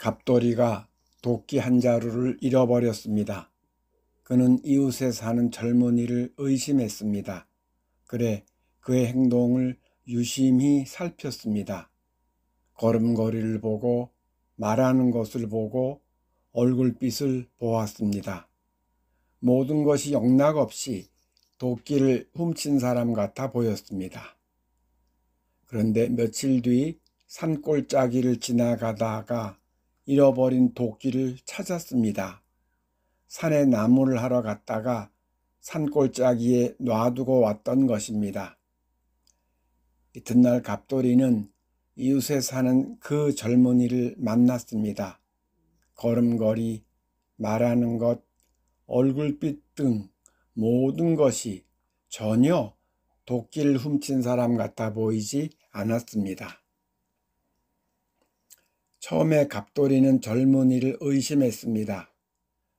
갑돌이가 도끼 한 자루를 잃어버렸습니다. 그는 이웃에 사는 젊은이를 의심했습니다. 그래 그의 행동을 유심히 살폈습니다. 걸음걸이를 보고 말하는 것을 보고 얼굴빛을 보았습니다. 모든 것이 영락없이 도끼를 훔친 사람 같아 보였습니다. 그런데 며칠 뒤 산골짜기를 지나가다가 잃어버린 도끼를 찾았습니다. 산에 나무를 하러 갔다가 산골짜기에 놔두고 왔던 것입니다. 이튿날 갑돌이는 이웃에 사는 그 젊은이를 만났습니다. 걸음걸이, 말하는 것, 얼굴빛 등 모든 것이 전혀 도끼를 훔친 사람 같아 보이지 않았습니다. 처음에 갑돌이는 젊은이를 의심했습니다.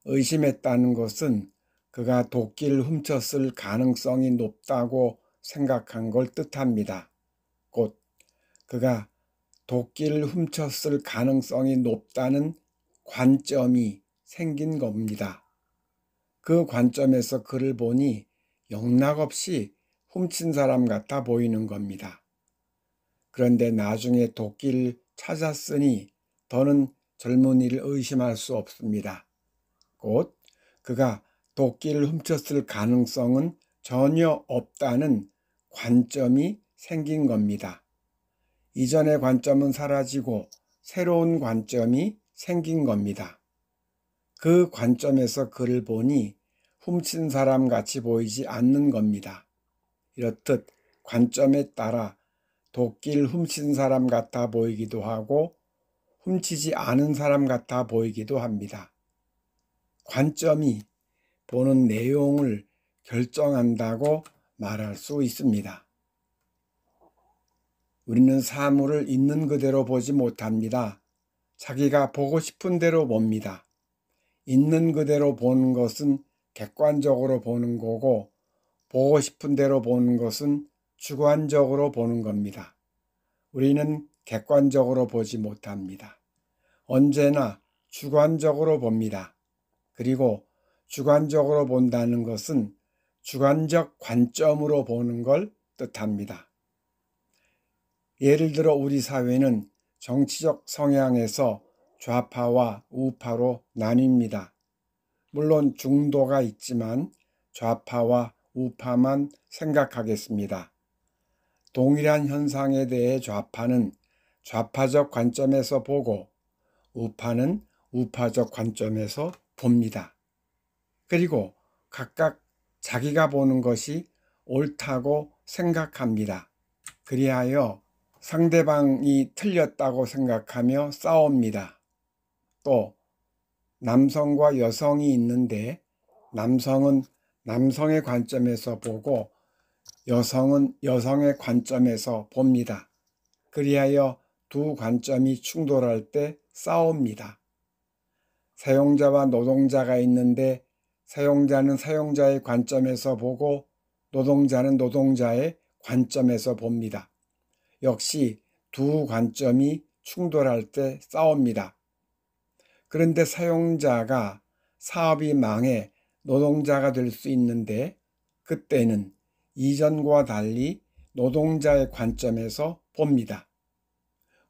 의심했다는 것은 그가 도끼를 훔쳤을 가능성이 높다고 생각한 걸 뜻합니다. 곧 그가 도끼를 훔쳤을 가능성이 높다는 관점이 생긴 겁니다. 그 관점에서 그를 보니 영락없이 훔친 사람 같아 보이는 겁니다. 그런데 나중에 도끼를 찾았으니 더는 젊은이를 의심할 수 없습니다. 곧 그가 도끼를 훔쳤을 가능성은 전혀 없다는 관점이 생긴 겁니다. 이전의 관점은 사라지고 새로운 관점이 생긴 겁니다. 그 관점에서 그를 보니 훔친 사람 같이 보이지 않는 겁니다. 이렇듯 관점에 따라 도끼를 훔친 사람 같아 보이기도 하고 훔치지 않은 사람 같아 보이기도 합니다. 관점이 보는 내용을 결정한다고 말할 수 있습니다. 우리는 사물을 있는 그대로 보지 못합니다. 자기가 보고 싶은 대로 봅니다. 있는 그대로 보는 것은 객관적으로 보는 거고 보고 싶은 대로 보는 것은 주관적으로 보는 겁니다. 우리는 객관적으로 보지 못합니다. 언제나 주관적으로 봅니다. 그리고 주관적으로 본다는 것은 주관적 관점으로 보는 걸 뜻합니다. 예를 들어 우리 사회는 정치적 성향에서 좌파와 우파로 나뉩니다. 물론 중도가 있지만 좌파와 우파만 생각하겠습니다. 동일한 현상에 대해 좌파는 좌파적 관점에서 보고 우파는 우파적 관점에서 봅니다. 그리고 각각 자기가 보는 것이 옳다고 생각합니다. 그리하여 상대방이 틀렸다고 생각하며 싸웁니다. 또 남성과 여성이 있는데 남성은 남성의 관점에서 보고 여성은 여성의 관점에서 봅니다. 그리하여 두 관점이 충돌할 때 싸웁니다. 사용자와 노동자가 있는데 사용자는 사용자의 관점에서 보고 노동자는 노동자의 관점에서 봅니다. 역시 두 관점이 충돌할 때 싸웁니다. 그런데 사용자가 사업이 망해 노동자가 될 수 있는데 그때는 이전과 달리 노동자의 관점에서 봅니다.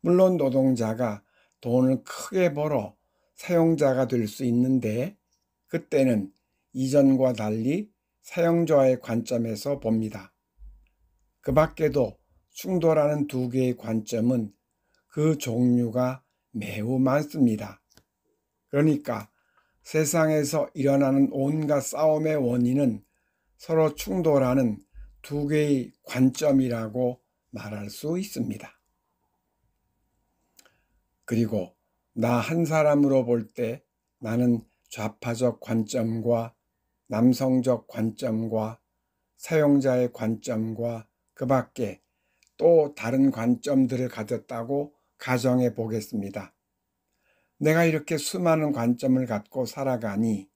물론 노동자가 돈을 크게 벌어 사용자가 될 수 있는데 그때는 이전과 달리 사용자의 관점에서 봅니다. 그 밖에도 충돌하는 두 개의 관점은 그 종류가 매우 많습니다. 그러니까 세상에서 일어나는 온갖 싸움의 원인은 서로 충돌하는 두 개의 관점이라고 말할 수 있습니다. 그리고 나 한 사람으로 볼 때 나는 좌파적 관점과 남성적 관점과 사용자의 관점과 그 밖에 또 다른 관점들을 가졌다고 가정해 보겠습니다. 내가 이렇게 수많은 관점을 갖고 살아가니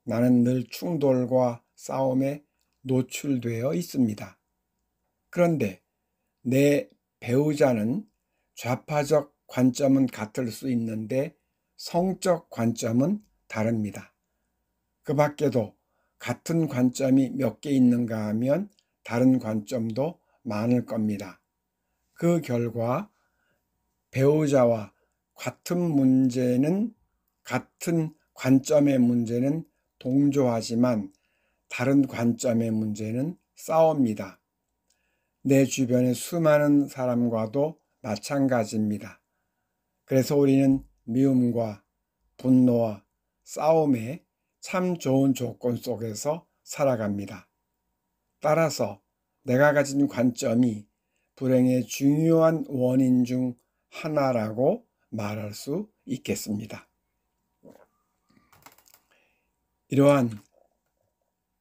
나는 늘 충돌과 싸움에 노출되어 있습니다. 그런데 내 배우자는 좌파적 관점은 같을 수 있는데 성적 관점은 다릅니다. 그 밖에도 같은 관점이 몇 개 있는가 하면 다른 관점도 많을 겁니다. 그 결과 배우자와 같은 관점의 문제는 동조하지만 다른 관점의 문제는 싸웁니다. 내 주변의 수많은 사람과도 마찬가지입니다. 그래서 우리는 미움과 분노와 싸움에 참 좋은 조건 속에서 살아갑니다. 따라서 내가 가진 관점이 불행의 중요한 원인 중 하나라고 말할 수 있겠습니다. 이러한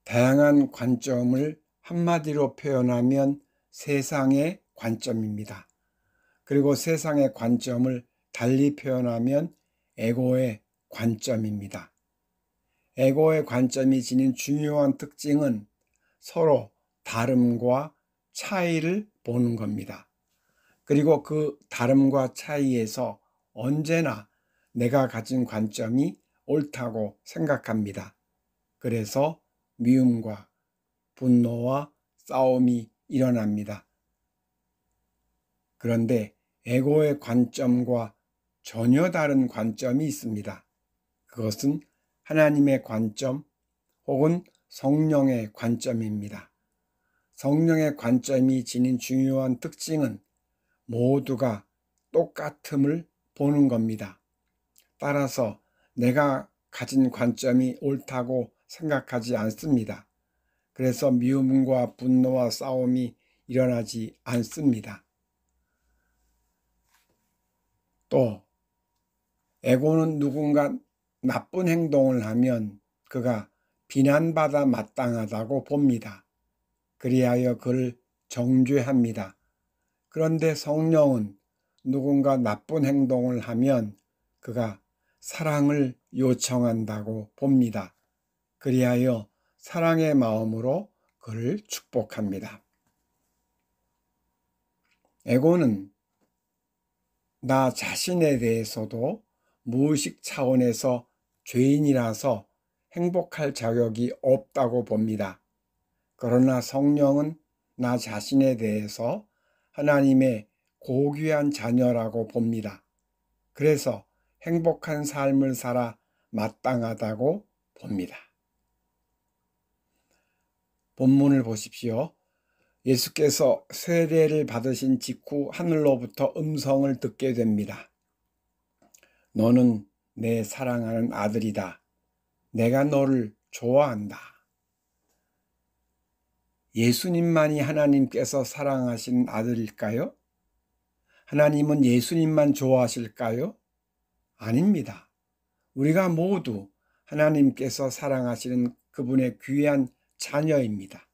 다양한 관점을 한마디로 표현하면 세상의 관점입니다. 그리고 세상의 관점을 달리 표현하면 에고의 관점입니다. 에고의 관점이 지닌 중요한 특징은 서로 다름과 차이를 보는 겁니다. 그리고 그 다름과 차이에서 언제나 내가 가진 관점이 옳다고 생각합니다. 그래서 미움과 분노와 싸움이 일어납니다. 그런데 에고의 관점과 전혀 다른 관점이 있습니다. 그것은 하나님의 관점 혹은 성령의 관점입니다. 성령의 관점이 지닌 중요한 특징은 모두가 똑같음을 보는 겁니다. 따라서 내가 가진 관점이 옳다고 생각하지 않습니다. 그래서 미움과 분노와 싸움이 일어나지 않습니다. 또 에고는 누군가 나쁜 행동을 하면 그가 비난받아 마땅하다고 봅니다. 그리하여 그를 정죄합니다. 그런데 성령은 누군가 나쁜 행동을 하면 그가 사랑을 요청한다고 봅니다. 그리하여 사랑의 마음으로 그를 축복합니다. 에고는 나 자신에 대해서도 무의식 차원에서 죄인이라서 행복할 자격이 없다고 봅니다. 그러나 성령은 나 자신에 대해서 하나님의 고귀한 자녀라고 봅니다. 그래서 행복한 삶을 살아 마땅하다고 봅니다. 본문을 보십시오. 예수께서 세례를 받으신 직후 하늘로부터 음성을 듣게 됩니다. 너는 내 사랑하는 아들이다. 내가 너를 좋아한다. 예수님만이 하나님께서 사랑하신 아들일까요? 하나님은 예수님만 좋아하실까요? 아닙니다. 우리가 모두 하나님께서 사랑하시는 그분의 귀한 자녀입니다.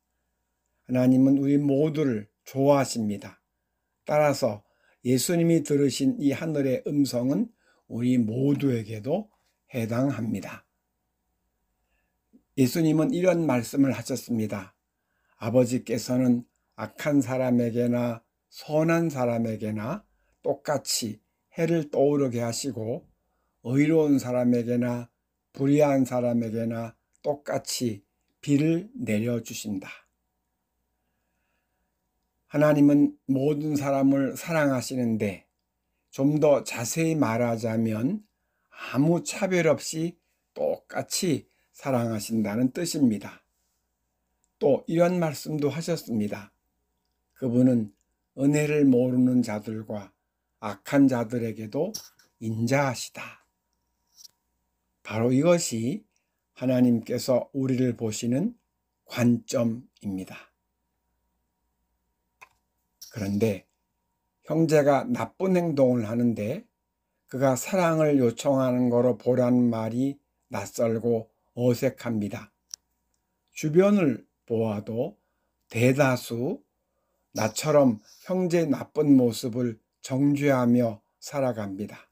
하나님은 우리 모두를 좋아하십니다. 따라서 예수님이 들으신 이 하늘의 음성은 우리 모두에게도 해당합니다. 예수님은 이런 말씀을 하셨습니다. 아버지께서는 악한 사람에게나 선한 사람에게나 똑같이 해를 떠오르게 하시고 의로운 사람에게나 불의한 사람에게나 똑같이 비를 내려주신다. 하나님은 모든 사람을 사랑하시는데 좀 더 자세히 말하자면 아무 차별 없이 똑같이 사랑하신다는 뜻입니다. 또 이런 말씀도 하셨습니다. 그분은 은혜를 모르는 자들과 악한 자들에게도 인자하시다. 바로 이것이 하나님께서 우리를 보시는 관점입니다. 그런데 형제가 나쁜 행동을 하는데 그가 사랑을 요청하는 거로 보라는 말이 낯설고 어색합니다. 주변을 보아도 대다수 나처럼 형제의 나쁜 모습을 정죄하며 살아갑니다.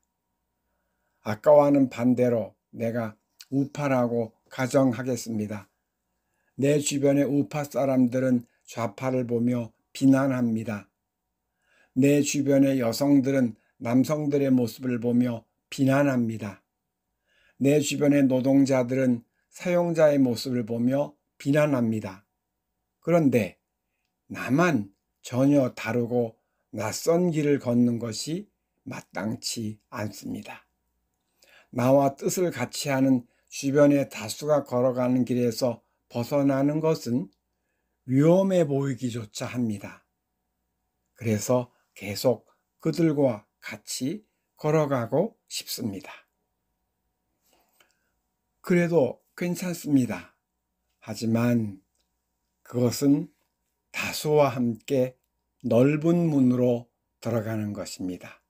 아까와는 반대로 내가 우파라고 가정하겠습니다. 내 주변의 우파 사람들은 좌파를 보며 비난합니다. 내 주변의 여성들은 남성들의 모습을 보며 비난합니다. 내 주변의 노동자들은 사용자의 모습을 보며 비난합니다. 그런데 나만 전혀 다르고 낯선 길을 걷는 것이 마땅치 않습니다. 나와 뜻을 같이 하는 주변의 다수가 걸어가는 길에서 벗어나는 것은 위험해 보이기조차 합니다. 그래서 계속 그들과 같이 걸어가고 싶습니다. 그래도 괜찮습니다. 하지만 그것은 다수와 함께 넓은 문으로 들어가는 것입니다.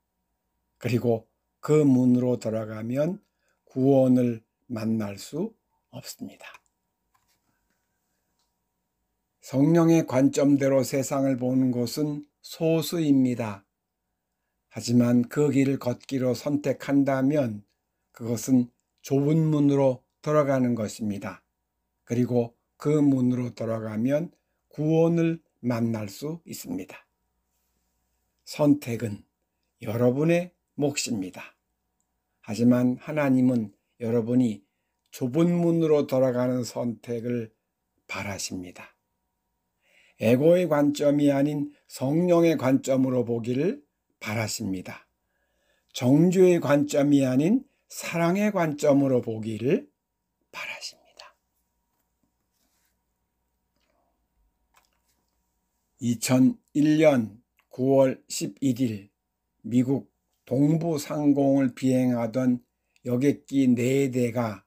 그리고 그 문으로 들어가면 구원을 만날 수 없습니다. 성령의 관점대로 세상을 보는 것은 소수입니다. 하지만 그 길을 걷기로 선택한다면 그것은 좁은 문으로 들어가는 것입니다. 그리고 그 문으로 들어가면 구원을 만날 수 있습니다. 선택은 여러분의 몫입니다. 하지만 하나님은 여러분이 좁은 문으로 들어가는 선택을 바라십니다. 에고의 관점이 아닌 성령의 관점으로 보기를 바라십니다. 정죄의 관점이 아닌 사랑의 관점으로 보기를 바라십니다. 2001년 9월 11일 미국 동부 상공을 비행하던 여객기 4대가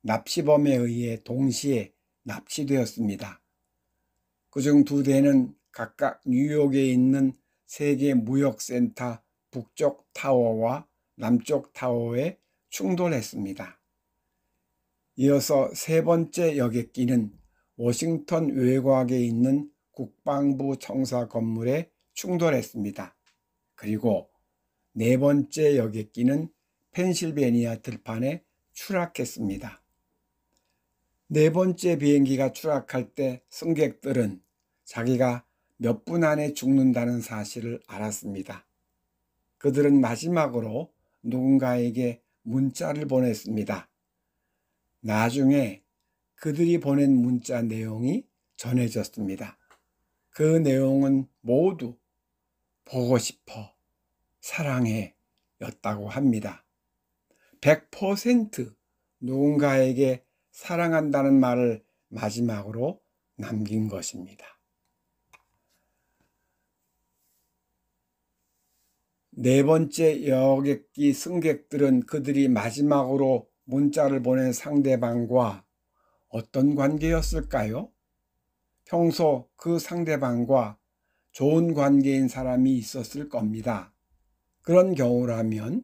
납치범에 의해 동시에 납치되었습니다. 그중 2대는 각각 뉴욕에 있는 세계무역센터 북쪽 타워와 남쪽 타워에 충돌했습니다. 이어서 3번째 여객기는 워싱턴 외곽에 있는 국방부 청사 건물에 충돌했습니다. 그리고 4번째 여객기는 펜실베니아 들판에 추락했습니다. 4번째 비행기가 추락할 때 승객들은 자기가 몇 분 안에 죽는다는 사실을 알았습니다. 그들은 마지막으로 누군가에게 문자를 보냈습니다. 나중에 그들이 보낸 문자 내용이 전해졌습니다. 그 내용은 모두 보고 싶어, 사랑해 였다고 합니다. 100% 누군가에게 사랑한다는 말을 마지막으로 남긴 것입니다. 4번째 여객기 승객들은 그들이 마지막으로 문자를 보낸 상대방과 어떤 관계였을까요? 평소 그 상대방과 좋은 관계인 사람이 있었을 겁니다. 그런 경우라면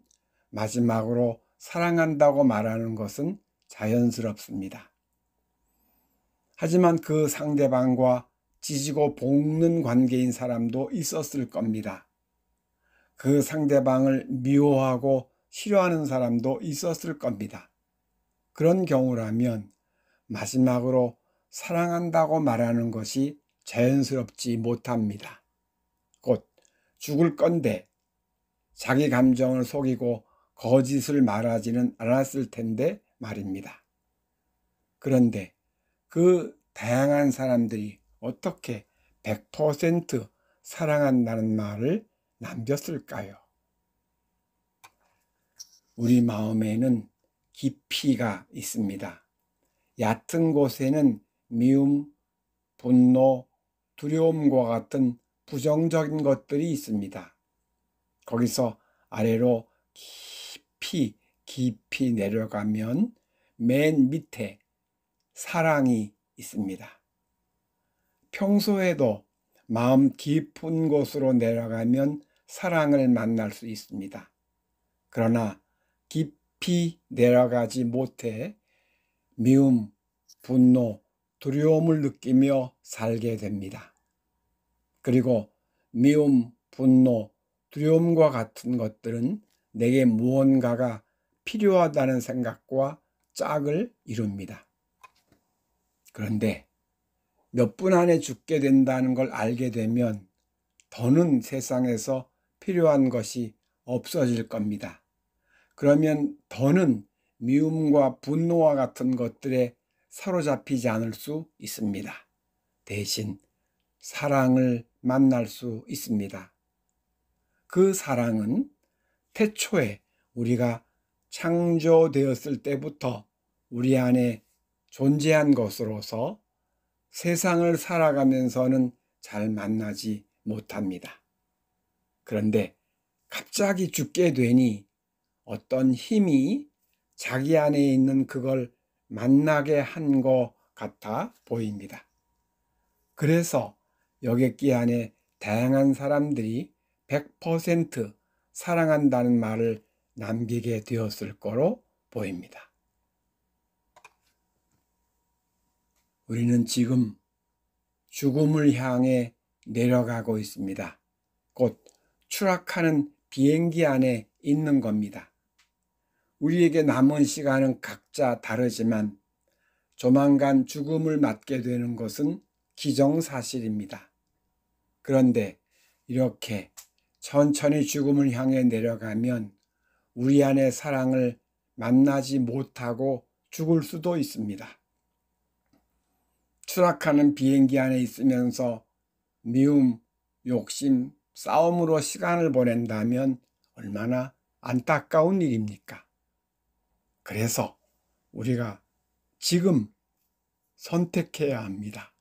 마지막으로 사랑한다고 말하는 것은 자연스럽습니다. 하지만 그 상대방과 지지고 볶는 관계인 사람도 있었을 겁니다. 그 상대방을 미워하고 싫어하는 사람도 있었을 겁니다. 그런 경우라면 마지막으로 사랑한다고 말하는 것이 자연스럽지 못합니다. 곧 죽을 건데 자기 감정을 속이고 거짓을 말하지는 않았을 텐데 말입니다. 그런데 그 다양한 사람들이 어떻게 100% 사랑한다는 말을 남겼을까요? 우리 마음에는 깊이가 있습니다. 얕은 곳에는 미움, 분노, 두려움과 같은 부정적인 것들이 있습니다. 거기서 아래로 깊이 내려가면 맨 밑에 사랑이 있습니다. 평소에도 마음 깊은 곳으로 내려가면 사랑을 만날 수 있습니다. 그러나 깊이 내려가지 못해 미움, 분노, 두려움을 느끼며 살게 됩니다. 그리고 미움, 분노, 두려움과 같은 것들은 내게 무언가가 필요하다는 생각과 짝을 이룹니다. 그런데 몇 분 안에 죽게 된다는 걸 알게 되면 더는 세상에서 필요한 것이 없어질 겁니다. 그러면 더는 미움과 분노와 같은 것들에 사로잡히지 않을 수 있습니다. 대신 사랑을 만날 수 있습니다. 그 사랑은 태초에 우리가 창조되었을 때부터 우리 안에 존재한 것으로서 세상을 살아가면서는 잘 만나지 못합니다. 그런데 갑자기 죽게 되니 어떤 힘이 자기 안에 있는 그걸 만나게 한 것 같아 보입니다. 그래서 여객기 안에 다양한 사람들이 100% 사랑한다는 말을 남기게 되었을 거로 보입니다. 우리는 지금 죽음을 향해 내려가고 있습니다. 곧 추락하는 비행기 안에 있는 겁니다. 우리에게 남은 시간은 각자 다르지만 조만간 죽음을 맞게 되는 것은 기정사실입니다. 그런데 이렇게 천천히 죽음을 향해 내려가면 우리 안의 사랑을 만나지 못하고 죽을 수도 있습니다. 추락하는 비행기 안에 있으면서 미움, 욕심, 싸움으로 시간을 보낸다면 얼마나 안타까운 일입니까? 그래서 우리가 지금 선택해야 합니다.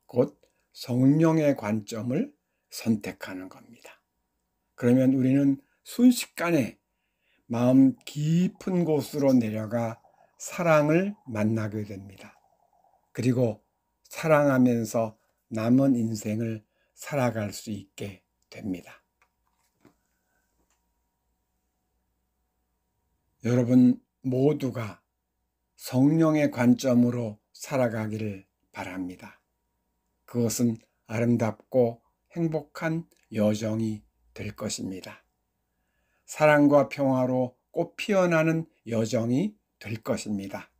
곧 성령의 관점을 선택하는 겁니다. 그러면 우리는 순식간에 마음 깊은 곳으로 내려가 사랑을 만나게 됩니다. 그리고 사랑하면서 남은 인생을 살아갈 수 있게 됩니다. 여러분 모두가 성령의 관점으로 살아가기를 바랍니다. 그것은 아름답고 행복한 여정이 될 것입니다. 사랑과 평화로 꽃 피어나는 여정이 될 것입니다.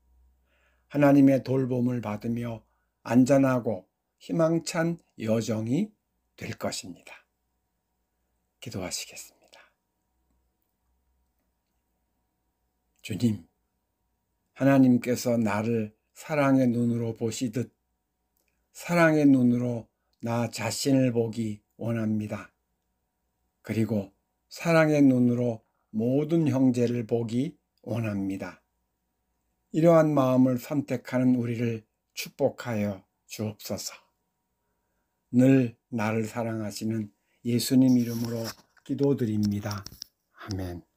하나님의 돌봄을 받으며 안전하고 희망찬 여정이 될 것입니다. 기도하시겠습니다. 주님, 하나님께서 나를 사랑의 눈으로 보시듯 사랑의 눈으로 나 자신을 보기 원합니다. 그리고 사랑의 눈으로 모든 형제를 보기 원합니다. 이러한 마음을 선택하는 우리를 축복하여 주옵소서. 늘 나를 사랑하시는 예수님 이름으로 기도드립니다. 아멘.